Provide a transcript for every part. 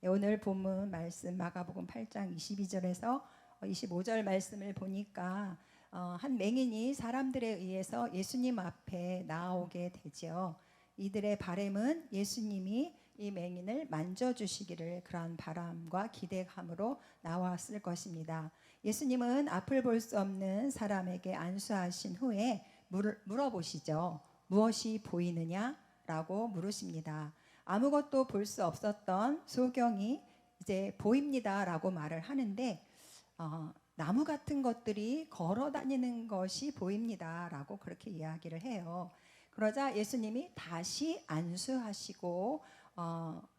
네, 오늘 본문 말씀 마가복음 8장 22절에서 25절 말씀을 보니까 한 맹인이 사람들에 의해서 예수님 앞에 나오게 되지요. 이들의 바람은 예수님이 이 맹인을 만져주시기를 그러한 바람과 기대감으로 나왔을 것입니다. 예수님은 앞을 볼 수 없는 사람에게 안수하신 후에 물어보시죠. 무엇이 보이느냐라고 물으십니다. 아무것도 볼 수 없었던 소경이 이제 보입니다라고 말을 하는데 나무 같은 것들이 걸어 다니는 것이 보입니다라고 그렇게 이야기를 해요. 그러자 예수님이 다시 안수하시고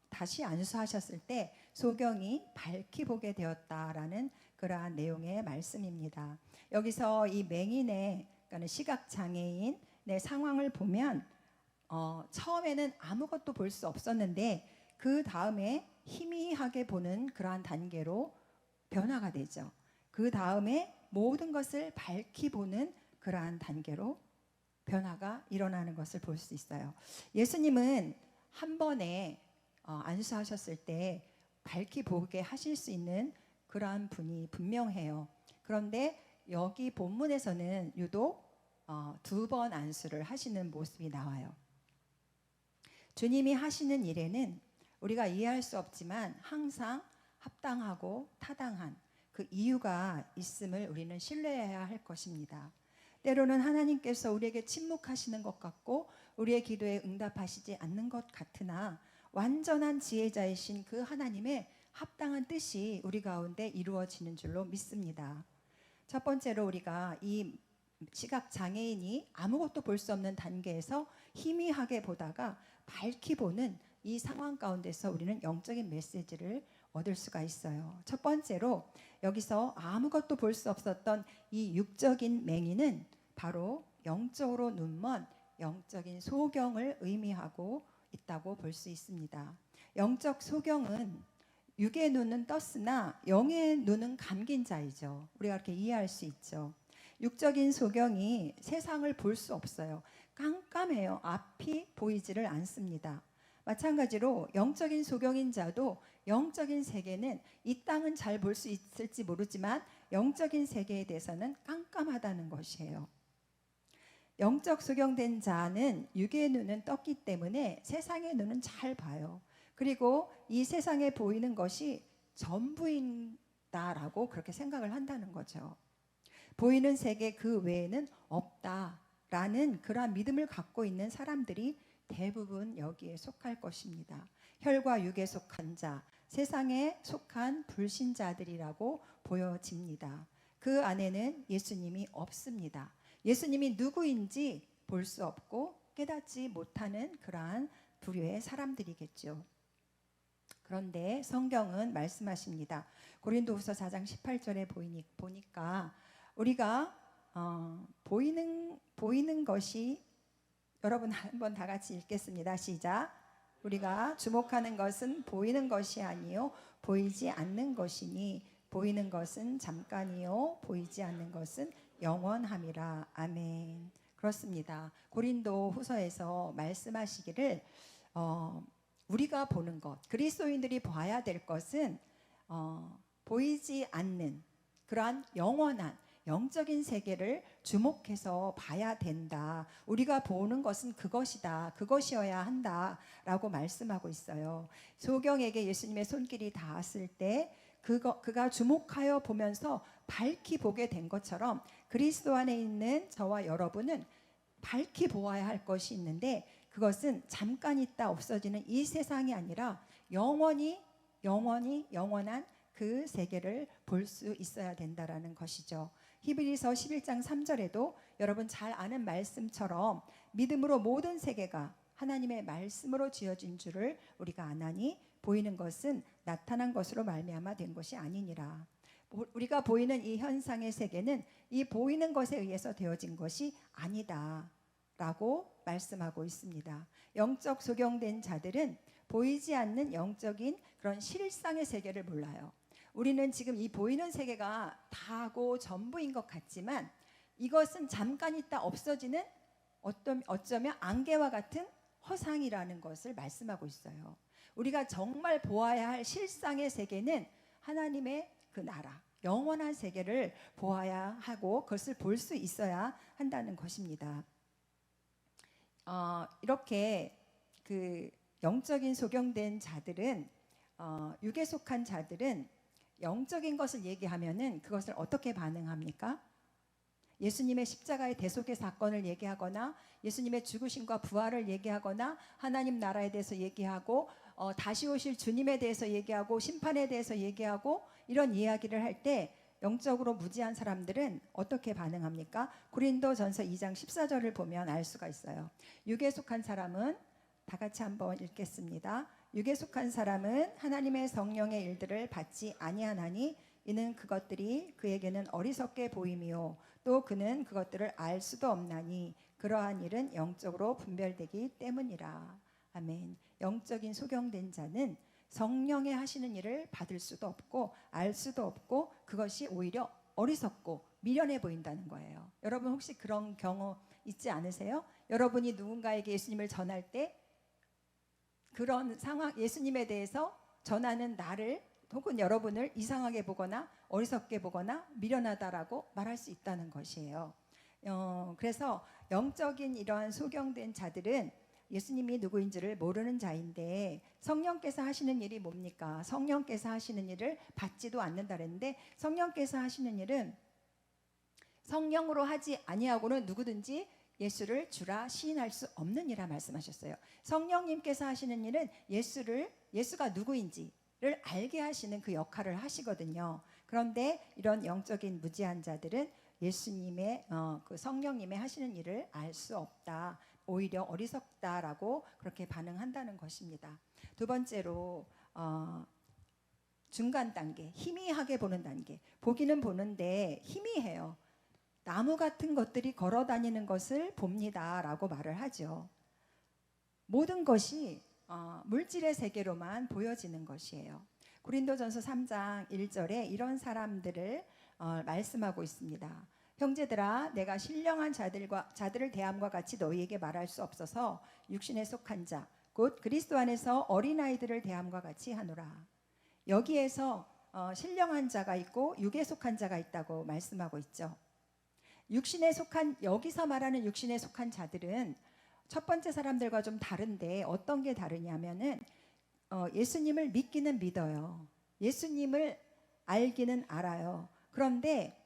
다시 안수하셨을 때 소경이 밝히 보게 되었다라는 그러한 내용의 말씀입니다. 여기서 이 맹인의 그러니까 시각장애인의 상황을 보면 처음에는 아무것도 볼 수 없었는데 그 다음에 희미하게 보는 그러한 단계로 변화가 되죠. 그 다음에 모든 것을 밝히 보는 그러한 단계로 변화가 일어나는 것을 볼 수 있어요. 예수님은 한 번에 안수하셨을 때 밝히 보게 하실 수 있는 그러한 분이 분명해요. 그런데 여기 본문에서는 유독 두 번 안수를 하시는 모습이 나와요. 주님이 하시는 일에는 우리가 이해할 수 없지만 항상 합당하고 타당한 그 이유가 있음을 우리는 신뢰해야 할 것입니다. 때로는 하나님께서 우리에게 침묵하시는 것 같고 우리의 기도에 응답하시지 않는 것 같으나 완전한 지혜자이신 그 하나님의 합당한 뜻이 우리 가운데 이루어지는 줄로 믿습니다. 첫 번째로 우리가 이 시각장애인이 아무것도 볼 수 없는 단계에서 희미하게 보다가 밝히 보는 이 상황 가운데서 우리는 영적인 메시지를 얻을 수가 있어요. 첫 번째로 여기서 아무것도 볼 수 없었던 이 육적인 맹인은 바로 영적으로 눈먼 영적인 소경을 의미하고 있다고 볼 수 있습니다. 영적 소경은 육의 눈은 떴으나 영의 눈은 감긴 자이죠. 우리가 그렇게 이해할 수 있죠. 육적인 소경이 세상을 볼 수 없어요. 깜깜해요. 앞이 보이지를 않습니다. 마찬가지로 영적인 소경인 자도 영적인 세계는 이 땅은 잘 볼 수 있을지 모르지만 영적인 세계에 대해서는 깜깜하다는 것이에요. 영적 소경된 자는 육의 눈은 떴기 때문에 세상의 눈은 잘 봐요. 그리고 이 세상에 보이는 것이 전부인다라고 그렇게 생각을 한다는 거죠. 보이는 세계 그 외에는 없다라는 그러한 믿음을 갖고 있는 사람들이 대부분 여기에 속할 것입니다. 혈과 육에 속한 자, 세상에 속한 불신자들이라고 보여집니다. 그 안에는 예수님이 없습니다. 예수님이 누구인지 볼 수 없고 깨닫지 못하는 그러한 부류의 사람들이겠죠. 그런데 성경은 말씀하십니다. 고린도후서 4장 18절에 보니까 우리가 보이는 것이 여러분 한번 다 같이 읽겠습니다. 시작. 우리가 주목하는 것은 보이는 것이 아니요 보이지 않는 것이니 보이는 것은 잠깐이요 보이지 않는 것은 영원함이라. 아멘. 그렇습니다. 고린도 후서에서 말씀하시기를 우리가 보는 것, 그리스도인들이 봐야 될 것은 보이지 않는 그러한 영원한 영적인 세계를 주목해서 봐야 된다. 우리가 보는 것은 그것이다. 그것이어야 한다. 라고 말씀하고 있어요. 소경에게 예수님의 손길이 닿았을 때 그가 주목하여 보면서 밝히 보게 된 것처럼 그리스도 안에 있는 저와 여러분은 밝히 보아야 할 것이 있는데 그것은 잠깐 있다 없어지는 이 세상이 아니라 영원한 그 세계를 볼 수 있어야 된다라는 것이죠. 히브리서 11장 3절에도 여러분 잘 아는 말씀처럼 믿음으로 모든 세계가 하나님의 말씀으로 지어진 줄을 우리가 아나니 보이는 것은 나타난 것으로 말미암아 된 것이 아니니라. 우리가 보이는 이 현상의 세계는 이 보이는 것에 의해서 되어진 것이 아니다 라고 말씀하고 있습니다. 영적 소경된 자들은 보이지 않는 영적인 그런 실상의 세계를 몰라요. 우리는 지금 이 보이는 세계가 다고 전부인 것 같지만 이것은 잠깐 있다 없어지는 어쩌면 안개와 같은 허상이라는 것을 말씀하고 있어요. 우리가 정말 보아야 할 실상의 세계는 하나님의 그 나라, 영원한 세계를 보아야 하고 그것을 볼 수 있어야 한다는 것입니다. 이렇게 그 영적인 소경된 자들은, 육에 속한 자들은 영적인 것을 얘기하면은 그것을 어떻게 반응합니까? 예수님의 십자가의 대속의 사건을 얘기하거나 예수님의 죽으심과 부활을 얘기하거나 하나님 나라에 대해서 얘기하고 다시 오실 주님에 대해서 얘기하고 심판에 대해서 얘기하고 이런 이야기를 할 때 영적으로 무지한 사람들은 어떻게 반응합니까? 고린도전서 2장 14절을 보면 알 수가 있어요. 육에 속한 사람은, 다 같이 한번 읽겠습니다. 육에 속한 사람은 하나님의 성령의 일들을 받지 아니하나니 이는 그것들이 그에게는 어리석게 보임이요 또 그는 그것들을 알 수도 없나니 그러한 일은 영적으로 분별되기 때문이라. 아멘. 영적인 소경된 자는 성령의 하시는 일을 받을 수도 없고 알 수도 없고 그것이 오히려 어리석고 미련해 보인다는 거예요. 여러분 혹시 그런 경우 있지 않으세요? 여러분이 누군가에게 예수님을 전할 때 그런 상황, 예수님에 대해서 전하는 나를 혹은 여러분을 이상하게 보거나 어리석게 보거나 미련하다라고 말할 수 있다는 것이에요. 그래서 영적인 이러한 소경된 자들은 예수님이 누구인지를 모르는 자인데 성령께서 하시는 일이 뭡니까? 성령께서 하시는 일을 받지도 않는다 그랬는데 성령께서 하시는 일은 성령으로 하지 아니하고는 누구든지 예수를 주라 시인할 수 없는 이라 말씀하셨어요. 성령님께서 하시는 일은 예수가 누구인지를 알게 하시는 그 역할을 하시거든요. 그런데 이런 영적인 무지한 자들은 예수님의 그 성령님의 하시는 일을 알 수 없다. 오히려 어리석다라고 그렇게 반응한다는 것입니다. 두 번째로 중간 단계, 희미하게 보는 단계. 보기는 보는데 희미해요. 나무 같은 것들이 걸어 다니는 것을 봅니다라고 말을 하죠. 모든 것이 물질의 세계로만 보여지는 것이에요. 고린도전서 3장 1절에 이런 사람들을 말씀하고 있습니다. 형제들아, 내가 신령한 자들을 대함과 같이 너희에게 말할 수 없어서 육신에 속한 자, 곧 그리스도 안에서 어린아이들을 대함과 같이 하노라. 여기에서 신령한 자가 있고 육에 속한 자가 있다고 말씀하고 있죠. 여기서 말하는 육신에 속한 자들은 첫 번째 사람들과 좀 다른데 어떤 게 다르냐면은 예수님을 믿기는 믿어요. 예수님을 알기는 알아요. 그런데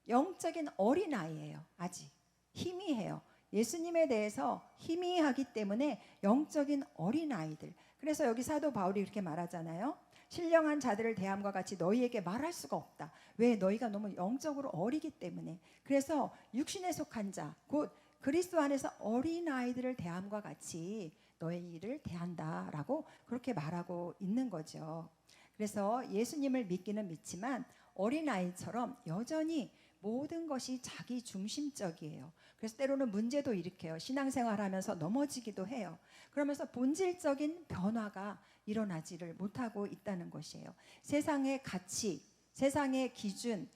영적인 어린아이예요. 아직 희미해요. 예수님에 대해서 희미하기 때문에 영적인 어린아이들. 그래서 여기 사도 바울이 이렇게 말하잖아요. 신령한 자들을 대함과 같이 너희에게 말할 수가 없다. 왜? 너희가 너무 영적으로 어리기 때문에. 그래서 육신에 속한 자, 곧 그리스도 안에서 어린아이들을 대함과 같이 너희를 대한다라고 그렇게 말하고 있는 거죠. 그래서 예수님을 믿기는 믿지만 어린아이처럼 여전히 모든 것이 자기 중심적이에요. 그래서 때로는 문제도 일으켜요. 신앙생활하면서 넘어지기도 해요. 그러면서 본질적인 변화가 일어나지를 못하고 있다는 것이에요. 세상의 가치, 세상의 기준,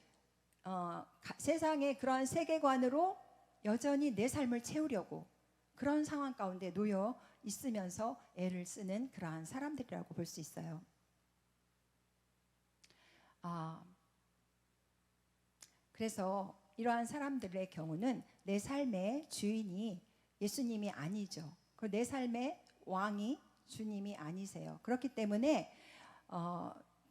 세상의 그러한 세계관으로 여전히 내 삶을 채우려고 그런 상황 가운데 놓여 있으면서 애를 쓰는 그러한 사람들이라고 볼 수 있어요. 그래서 이러한 사람들의 경우는 내 삶의 주인이 예수님이 아니죠. 내 삶의 왕이 주님이 아니세요. 그렇기 때문에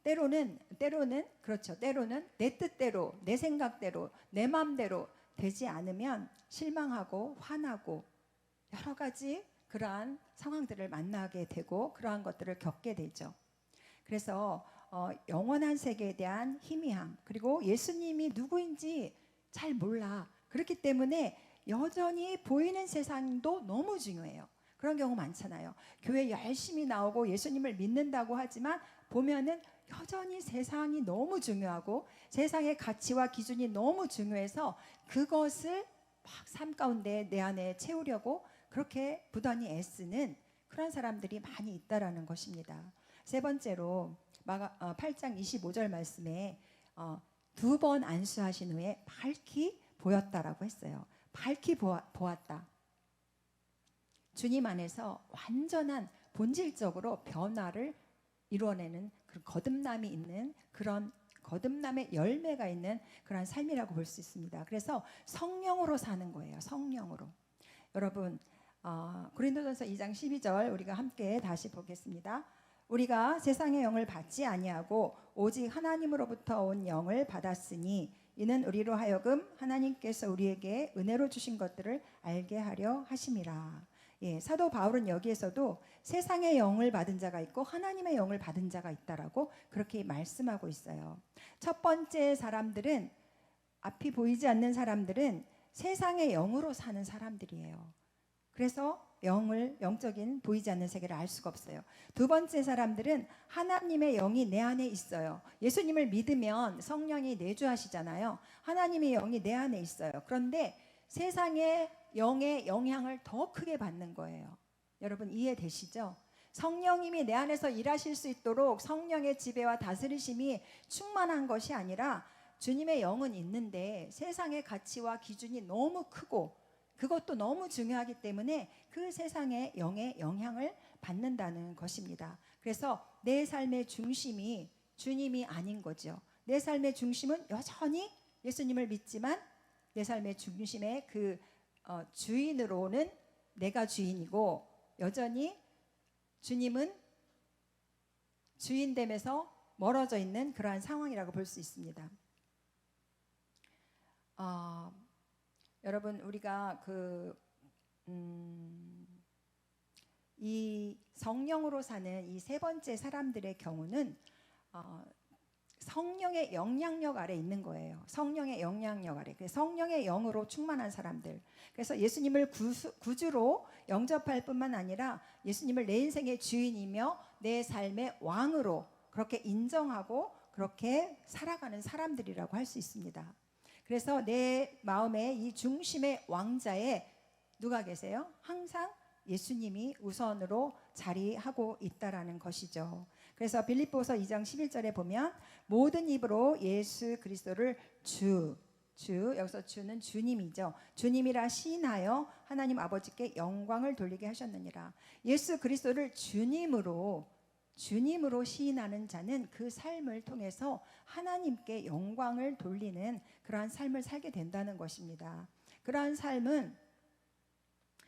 때로는 그렇죠. 때로는 내 뜻대로, 내 생각대로, 내 마음대로 되지 않으면 실망하고 화나고 여러 가지 그러한 상황들을 만나게 되고 그러한 것들을 겪게 되죠. 그래서 영원한 세계에 대한 희미함, 그리고 예수님이 누구인지 잘 몰라. 그렇기 때문에 여전히 보이는 세상도 너무 중요해요. 그런 경우 많잖아요. 교회 열심히 나오고 예수님을 믿는다고 하지만 보면은 여전히 세상이 너무 중요하고 세상의 가치와 기준이 너무 중요해서 그것을 막 삶 가운데 내 안에 채우려고 그렇게 부단히 애쓰는 그런 사람들이 많이 있다라는 것입니다. 세 번째로 8장 25절 말씀에 2번 안수하신 후에 밝히 보였다라고 했어요. 밝히 보았다. 주님 안에서 완전한 본질적으로 변화를 이루어내는 그런 거듭남이 있는 그런 거듭남의 열매가 있는 그런 삶이라고 볼 수 있습니다. 그래서 성령으로 사는 거예요. 성령으로. 여러분 고린도전서 2장 12절 우리가 함께 다시 보겠습니다. 우리가 세상의 영을 받지 아니하고 오직 하나님으로부터 온 영을 받았으니 이는 우리로 하여금 하나님께서 우리에게 은혜로 주신 것들을 알게 하려 하심이라. 예, 사도 바울은 여기에서도 세상의 영을 받은 자가 있고 하나님의 영을 받은 자가 있다라고 그렇게 말씀하고 있어요. 첫 번째 사람들은, 앞이 보이지 않는 사람들은 세상의 영으로 사는 사람들이에요. 그래서 영적인 보이지 않는 세계를 알 수가 없어요. 두 번째 사람들은 하나님의 영이 내 안에 있어요. 예수님을 믿으면 성령이 내주하시잖아요. 하나님의 영이 내 안에 있어요. 그런데 세상의 영의 영향을 더 크게 받는 거예요. 여러분 이해되시죠? 성령님이 내 안에서 일하실 수 있도록 성령의 지배와 다스리심이 충만한 것이 아니라 주님의 영은 있는데 세상의 가치와 기준이 너무 크고 그것도 너무 중요하기 때문에 그 세상의 영의 영향을 받는다는 것입니다. 그래서 내 삶의 중심이 주님이 아닌 거죠. 내 삶의 중심은 여전히 예수님을 믿지만 내 삶의 중심의 그 주인으로는 내가 주인이고 여전히 주님은 주인됨에서 멀어져 있는 그러한 상황이라고 볼 수 있습니다. 여러분 우리가 이 성령으로 사는 이 세 번째 사람들의 경우는 성령의 영향력 아래 있는 거예요. 성령의 영향력 아래. 성령의 영으로 충만한 사람들. 그래서 예수님을 구주로 영접할 뿐만 아니라 예수님을 내 인생의 주인이며 내 삶의 왕으로 그렇게 인정하고 그렇게 살아가는 사람들이라고 할 수 있습니다. 그래서 내 마음의 이 중심의 왕자에 누가 계세요? 항상 예수님이 우선으로 자리하고 있다라는 것이죠. 그래서 빌립보서 2장 11절에 보면 모든 입으로 예수 그리스도를 주, 여기서 주는 주님이죠. 주님이라 시인하여 하나님 아버지께 영광을 돌리게 하셨느니라. 예수 그리스도를 주님으로 시인하는 자는 그 삶을 통해서 하나님께 영광을 돌리는 그러한 삶을 살게 된다는 것입니다. 그러한 삶은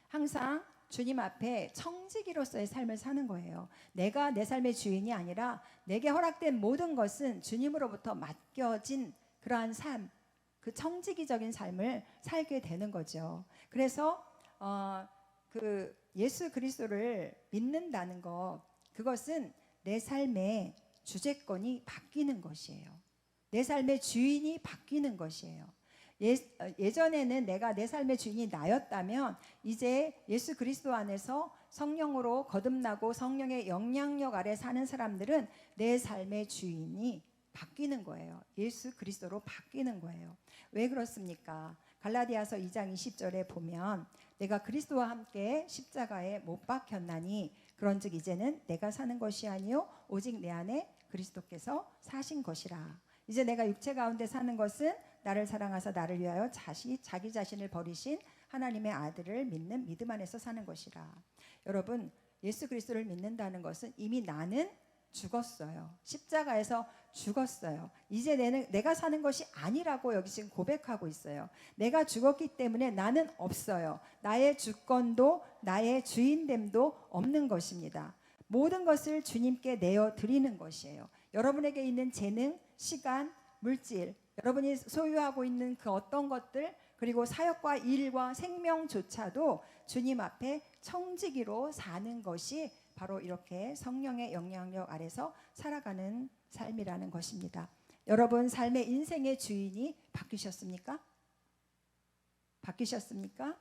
항상 주님 앞에 청지기로서의 삶을 사는 거예요. 내가 내 삶의 주인이 아니라 내게 허락된 모든 것은 주님으로부터 맡겨진 그러한 삶, 그 청지기적인 삶을 살게 되는 거죠. 그래서 그 예수 그리스도를 믿는다는 것, 그것은 내 삶의 주재권이 바뀌는 것이에요. 내 삶의 주인이 바뀌는 것이에요. 예전에는 내가 내 삶의 주인이 나였다면 이제 예수 그리스도 안에서 성령으로 거듭나고 성령의 영향력 아래 사는 사람들은 내 삶의 주인이 바뀌는 거예요. 예수 그리스도로 바뀌는 거예요. 왜 그렇습니까? 갈라디아서 2장 20절에 보면 내가 그리스도와 함께 십자가에 못 박혔나니 그런즉 이제는 내가 사는 것이 아니요 오직 내 안에 그리스도께서 사신 것이라. 이제 내가 육체 가운데 사는 것은 나를 사랑하사 나를 위하여 자기 자신을 버리신 하나님의 아들을 믿는 믿음 안에서 사는 것이라. 여러분 예수 그리스도를 믿는다는 것은 이미 나는 죽었어요. 십자가에서 죽었어요. 이제 내가 사는 것이 아니라고 여기 지금 고백하고 있어요. 내가 죽었기 때문에 나는 없어요. 나의 주권도 나의 주인됨도 없는 것입니다. 모든 것을 주님께 내어 드리는 것이에요. 여러분에게 있는 재능, 시간, 물질, 여러분이 소유하고 있는 그 어떤 것들, 그리고 사역과 일과 생명조차도 주님 앞에 청지기로 사는 것이 바로 이렇게 성령의 영향력 아래서 살아가는 삶이라는 것입니다. 여러분 삶의 인생의 주인이 바뀌셨습니까? 바뀌셨습니까?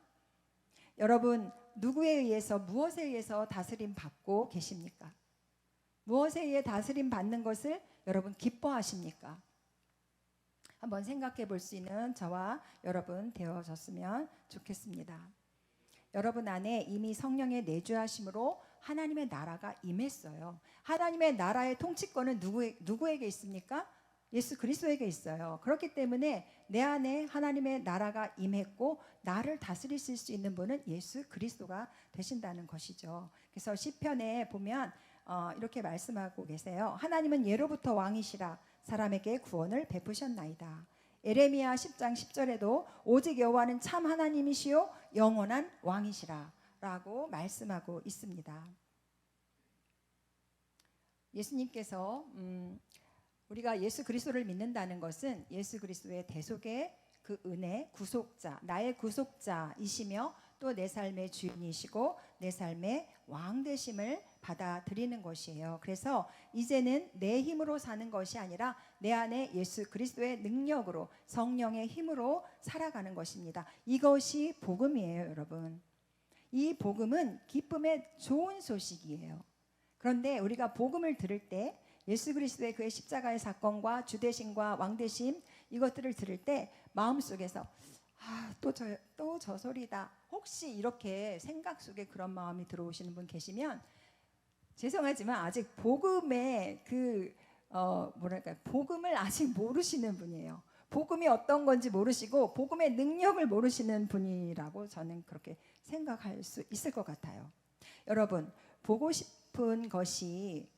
여러분 누구에 의해서 무엇에 의해서 다스림 받고 계십니까? 무엇에 의해 다스림 받는 것을 여러분 기뻐하십니까? 한번 생각해 볼 수 있는 저와 여러분 되어졌으면 좋겠습니다. 여러분 안에 이미 성령의 내주하심으로 하나님의 나라가 임했어요. 하나님의 나라의 통치권은 누구에게 있습니까? 예수 그리스도에게 있어요. 그렇기 때문에 내 안에 하나님의 나라가 임했고 나를 다스리실 수 있는 분은 예수 그리스도가 되신다는 것이죠. 그래서 시편에 보면 이렇게 말씀하고 계세요. 하나님은 예로부터 왕이시라 사람에게 구원을 베푸셨나이다. 에레미야 10장 10절에도 오직 여호와는 참 하나님이시요 영원한 왕이시라 라고 말씀하고 있습니다. 예수님께서 우리가 예수 그리스도를 믿는다는 것은 예수 그리스도의 대속의 그 은혜, 구속자, 나의 구속자이시며 또 내 삶의 주인이시고 내 삶의 왕 되심을 받아들이는 것이에요. 그래서 이제는 내 힘으로 사는 것이 아니라 내 안에 예수 그리스도의 능력으로 성령의 힘으로 살아가는 것입니다. 이것이 복음이에요, 여러분. 이 복음은 기쁨의 좋은 소식이에요. 그런데 우리가 복음을 들을 때 예수 그리스도의 그의 십자가의 사건과 주되심과 왕되심 이것들을 들을 때 마음속에서 또 저 소리다. 혹시 이렇게 생각 속에 그런 마음이 들어오시는 분 계시면 죄송하지만 아직 복음의 복음을 아직 모르시는 분이에요. 복음이 어떤 건지 모르시고 복음의 능력을 모르시는 분이라고 저는 그렇게 생각할 수 있을 것 같아요. 여러분, 보고 싶은 것이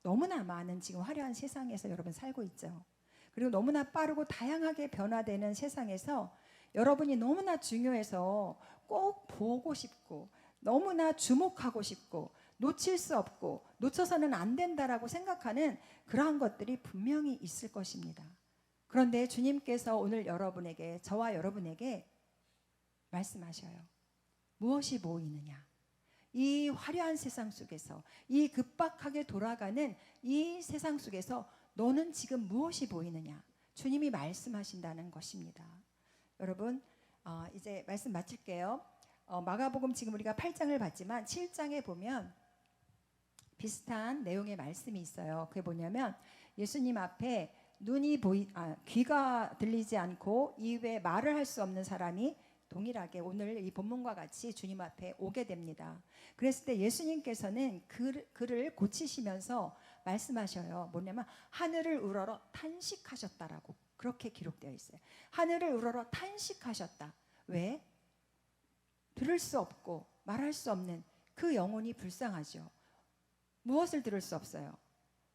너무나 많은 지금 화려한 세상에서 여러분 살고 있죠. 그리고 너무나 빠르고 다양하게 변화되는 세상에서 여러분이 너무나 중요해서 꼭 보고 싶고 너무나 주목하고 싶고 놓칠 수 없고 놓쳐서는 안 된다라고 생각하는 그러한 것들이 분명히 있을 것입니다. 그런데 주님께서 오늘 여러분에게, 저와 여러분에게 말씀하셔요. 무엇이 보이느냐? 이 화려한 세상 속에서, 이 급박하게 돌아가는 이 세상 속에서 너는 지금 무엇이 보이느냐? 주님이 말씀하신다는 것입니다. 여러분, 이제 말씀 마칠게요. 마가복음 지금 우리가 8장을 봤지만 7장에 보면 비슷한 내용의 말씀이 있어요. 그게 뭐냐면 예수님 앞에 귀가 들리지 않고 이외에 말을 할 수 없는 사람이 동일하게 오늘 이 본문과 같이 주님 앞에 오게 됩니다. 그랬을 때 예수님께서는 그를 고치시면서 말씀하셔요. 뭐냐면 하늘을 우러러 탄식하셨다라고 그렇게 기록되어 있어요. 하늘을 우러러 탄식하셨다. 왜? 들을 수 없고 말할 수 없는 그 영혼이 불쌍하죠. 무엇을 들을 수 없어요?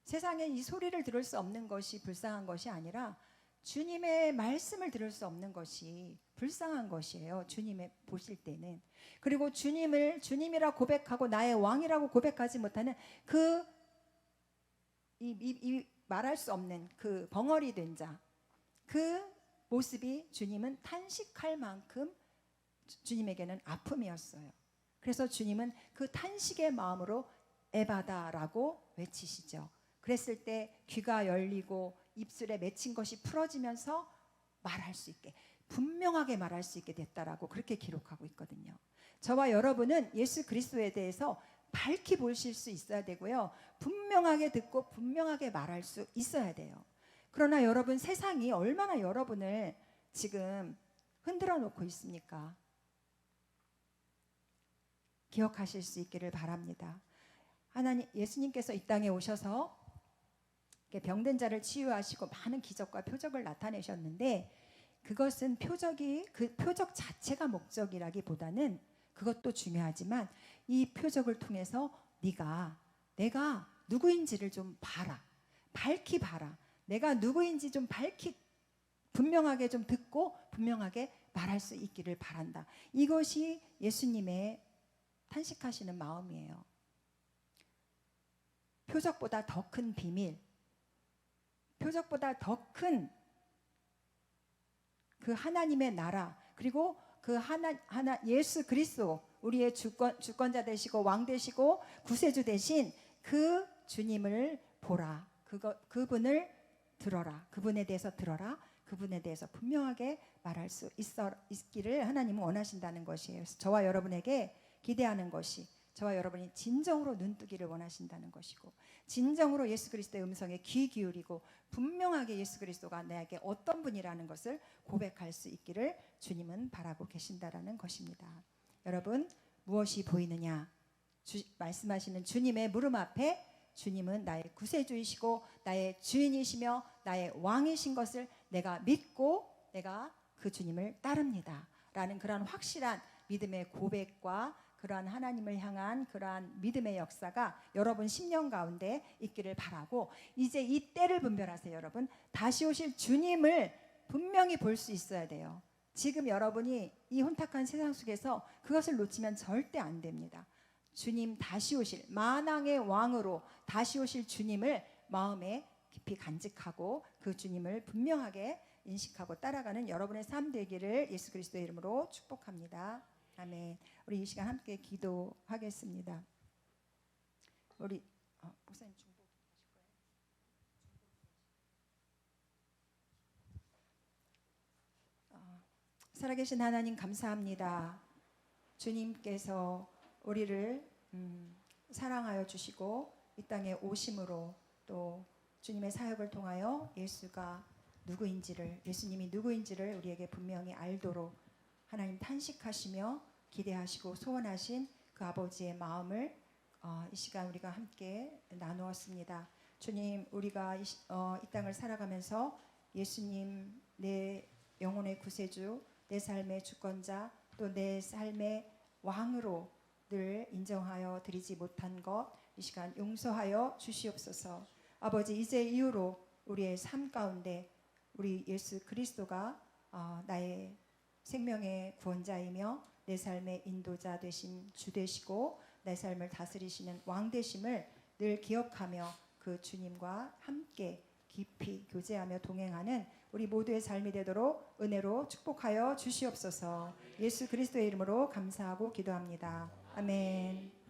세상에 이 소리를 들을 수 없는 것이 불쌍한 것이 아니라 주님의 말씀을 들을 수 없는 것이 불쌍한 것이에요. 주님의 보실 때는. 그리고 주님이라 고백하고 나의 왕이라고 고백하지 못하는 말할 수 없는 그 벙어리 된 자, 그 모습이 주님은 탄식할 만큼 주님에게는 아픔이었어요. 그래서 주님은 그 탄식의 마음으로 에바다라고 외치시죠. 그랬을 때 귀가 열리고 입술에 맺힌 것이 풀어지면서 말할 수 있게, 분명하게 말할 수 있게 됐다라고 그렇게 기록하고 있거든요. 저와 여러분은 예수 그리스도에 대해서 밝히 보실 수 있어야 되고요. 분명하게 듣고 분명하게 말할 수 있어야 돼요. 그러나 여러분, 세상이 얼마나 여러분을 지금 흔들어 놓고 있습니까? 기억하실 수 있기를 바랍니다. 예수님께서 이 땅에 오셔서 병든 자를 치유하시고 많은 기적과 표적을 나타내셨는데 그것은 그 표적 자체가 목적이라기보다는 그것도 중요하지만 이 표적을 통해서 내가 누구인지를 좀 봐라. 밝히 봐라. 내가 누구인지 좀 밝히 분명하게 좀 듣고 분명하게 말할 수 있기를 바란다. 이것이 예수님의 탄식하시는 마음이에요. 표적보다 더 큰 비밀, 표적보다 더 큰 그 하나님의 나라, 그리고 그 예수 그리스도, 우리의 주권자 되시고 왕 되시고 구세주 되신 그 주님을 보라. 그분을 들어라. 그분에 대해서 들어라. 그분에 대해서 분명하게 말할 수 있기를 하나님은 원하신다는 것이에요. 그래서 저와 여러분에게 기대하는 것이, 저와 여러분이 진정으로 눈뜨기를 원하신다는 것이고, 진정으로 예수 그리스도의 음성에 귀 기울이고 분명하게 예수 그리스도가 나에게 어떤 분이라는 것을 고백할 수 있기를 주님은 바라고 계신다라는 것입니다. 여러분, 무엇이 보이느냐? 말씀하시는 주님의 물음 앞에 주님은 나의 구세주이시고 나의 주인이시며 나의 왕이신 것을 내가 믿고 내가 그 주님을 따릅니다 라는 그러한 확실한 믿음의 고백과 그러한 하나님을 향한 그러한 믿음의 역사가 여러분 10년 가운데 있기를 바라고, 이제 이 때를 분별하세요. 여러분, 다시 오실 주님을 분명히 볼 수 있어야 돼요. 지금 여러분이 이 혼탁한 세상 속에서 그것을 놓치면 절대 안 됩니다. 주님 다시 오실 만왕의 왕으로 다시 오실 주님을 마음에 깊이 간직하고 그 주님을 분명하게 인식하고 따라가는 여러분의 삶 되기를 예수 그리스도의 이름으로 축복합니다. 아멘. 우리 이 시간 함께 기도하겠습니다. 우리 목사님 중보 하실 거예요? 살아계신 하나님 감사합니다. 주님께서 우리를 사랑하여 주시고 이 땅에 오심으로 또 주님의 사역을 통하여 예수님이 누구인지를 우리에게 분명히 알도록 하나님 탄식하시며 기대하시고 소원하신 그 아버지의 마음을 이 시간 우리가 함께 나누었습니다. 주님, 우리가 이 땅을 살아가면서 예수님 내 영혼의 구세주, 내 삶의 주권자, 또 내 삶의 왕으로 늘 인정하여 드리지 못한 것 이 시간 용서하여 주시옵소서. 아버지, 이제 이후로 우리의 삶 가운데 우리 예수 그리스도가 나의 생명의 구원자이며 내 삶의 인도자 되신 주 되시고 내 삶을 다스리시는 왕 되심을 늘 기억하며 그 주님과 함께 깊이 교제하며 동행하는 우리 모두의 삶이 되도록 은혜로 축복하여 주시옵소서. 예수 그리스도의 이름으로 감사하고 기도합니다. 아멘.